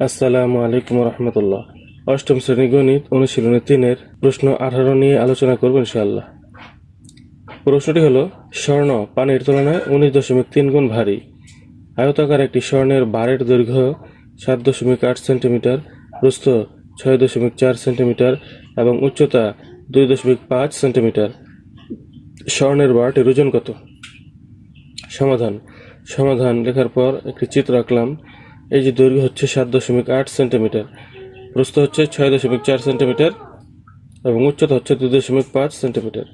আসসালামু আলাইকুম রহমতুল্লাহ। অষ্টম শ্রেণী গণিত অনুশীলনী 3-এর প্রশ্ন 18 নিয়ে আলোচনা করব ইনশাআল্লাহ। প্রশ্নটি হলো, স্বর্ণ পানির তুলনায় 19.3 গুণ ভারী। আয়তাকার একটি স্বর্ণের বারের দৈর্ঘ্য 7.8 সেন্টিমিটার, প্রস্থ 6.4 সেন্টিমিটার এবং উচ্চতা 2.5 সেন্টিমিটার। স্বর্ণের বারটির ওজন কত? সমাধান লেখার পর একটি চিত্র আঁকলাম। এই যে দৈর্ঘ্য হচ্ছে 7.8 সেন্টিমিটার, প্রস্থ হচ্ছে 6.4 সেন্টিমিটার এবং উচ্চতা হচ্ছে 2.5 সেন্টিমিটার।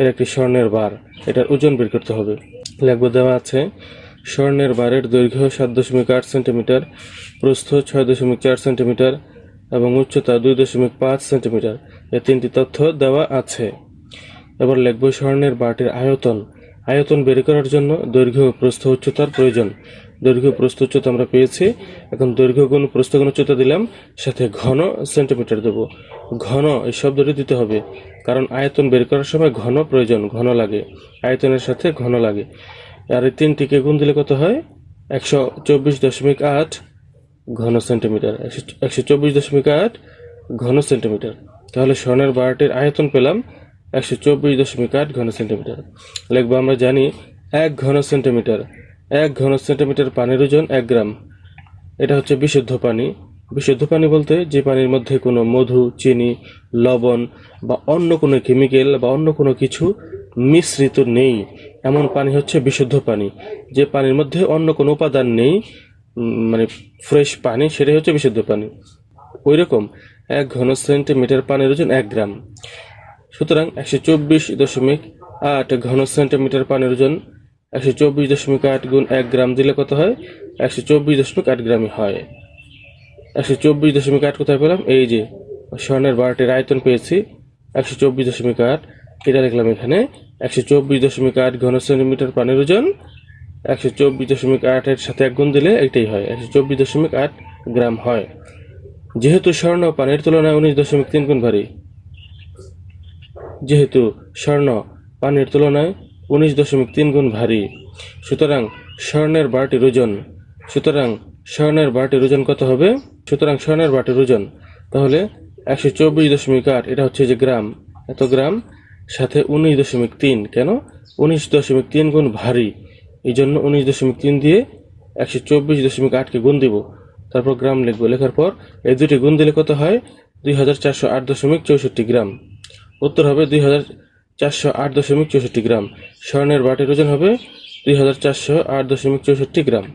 এর একটি স্বর্ণের বার, এটার ওজন বের করতে হবে। লিখব, দেওয়া আছে স্বর্ণের বারের দৈর্ঘ্য 7.8 সেন্টিমিটার, প্রস্থ 6.4 সেন্টিমিটার এবং উচ্চতা 2.5 সেন্টিমিটার। এই তিনটি তথ্য দেওয়া আছে। এবার লিখব স্বর্ণের বারটির আয়তন বের করার জন্য দৈর্ঘ্য, প্রস্থ, উচ্চতার প্রয়োজন। দৈর্ঘ্য, প্রস্থ, উচ্চতা আমরা পেয়েছি। এখন দৈর্ঘ্য গুণ প্রস্থ গুণ উচ্চতা দিলাম, সাথে ঘন সেন্টিমিটার দেব। ঘন এই শব্দটি দিতে হবে, কারণ আয়তন বের করার সময় ঘন প্রয়োজন, ঘন লাগে, আয়তনের সাথে ঘন লাগে। আর এই তিনটিকে গুণ দিলে কত হয়? 124.8 ঘন সেন্টিমিটার। 124.8 ঘন সেন্টিমিটার। তাহলে স্বর্ণের বারটির আয়তন পেলাম 124.8 ঘন সেন্টিমিটার। লিখবো, আমরা জানি 1 ঘন সেন্টিমিটার পানির ওজন 1 গ্রাম। এটা হচ্ছে বিশুদ্ধ পানি। বিশুদ্ধ পানি বলতে যে পানির মধ্যে কোনো মধু, চিনি, লবণ বা অন্য কোনো কেমিক্যাল বা অন্য কোনো কিছু মিশ্রিত নেই, এমন পানি হচ্ছে বিশুদ্ধ পানি। যে পানির মধ্যে অন্য কোনো উপাদান নেই, মানে ফ্রেশ পানি, সেটাই হচ্ছে বিশুদ্ধ পানি। ওই রকম 1 ঘন সেন্টিমিটার পানির ওজন 1 গ্রাম। সুতরাং 124.8 ঘন সেন্টিমিটার পানির ওজন 124.8 গুণ 1 গ্রাম দিলে কত হয়? 124.8 গ্রামই হয়। 124.8 কোথায় পেলাম? এই যে স্বর্ণের বারটির আয়তন পেয়েছি 124.8, এটা লিখলাম এখানে। 124.8 ঘন সেন্টিমিটার পানির ওজন 124.8 এর সাথে 1 গুণ দিলে এটাই হয়, 124.8 গ্রাম হয়। যেহেতু স্বর্ণ পানির তুলনায় 19.3 গুণ ভারী, সুতরাং স্বর্ণের বারটির ওজন কত হবে? তাহলে 124.8, এটা হচ্ছে যে গ্রাম, এত গ্রাম, সাথে 19.3, কেন? 19.3 গুণ ভারী, এই জন্য 19.3 দিয়ে 124.8কে গুণ দিব, তারপর গ্রাম লিখবো। লেখার পর এই দুটি গুণ দিলে কত হয়? 2408.64 গ্রাম। উত্তর হবে 2408.64 গ্রাম। স্বর্ণের বারটির ওজন হবে 2408.64 গ্রাম।